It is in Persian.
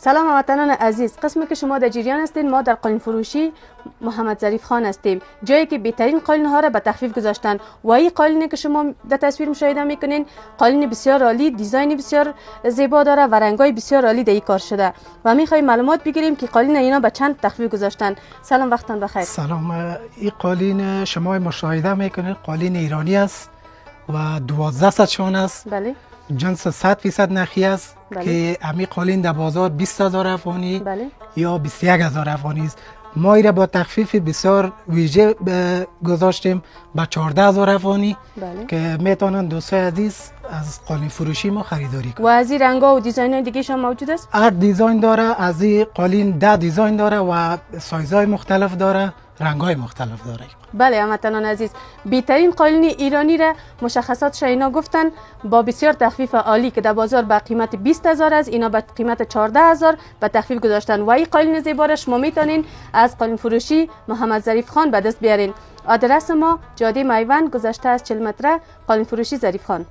سلام هموطنان عزیز، قسمی که شما در جریان هستین ما در قالین فروشی محمد ظریف خان هستیم، جایی که بهترین قالین ها را به تخفیف گذاشتن و این قالینی که شما در تصویر مشاهده میکنین قالین بسیار عالی، دیزاین بسیار زیبا داره و رنگای بسیار عالی در این کار شده و میخوایم معلومات بگیریم که قالین اینا به چند تخفیف گذاشتن. سلام، وقتتون بخیر. سلام. این قالین شما مشاهده میکنین قالین ایرانی است و 12 شانه است. بله. جنس 100% نخی است. بله. که امی قالین در بازار 20,000 افغانی. بله. یا 21,000 افغانی است. ما ایره با تخفیف بسیار ویژه گذاشتیم با 14,000 افغانی. بله. که میتونن دوستای عزیز از قالین فروشی ما خریداری کنند. و از این رنگا و دیزاین دیگه شما موجود است؟ هر دیزاین داره، از این قالین 10 دیزاین داره و سایزهای مختلف داره، رنگ‌های مختلف داره. بله هموطنان عزیز، بهترین قالین ایرانی را مشخصات اینا گفتن با بسیار تخفیف عالی که در بازار با قیمت 20,000 است، اینا با قیمت 14,000 به تخفیف گذاشتن و این قالین زیبا را شما میتونین از قالین فروشی محمد ظریف خان به دست بیارین. آدرس ما جاده میوند گذشته از 40 متره، قالین فروشی ظریف خان.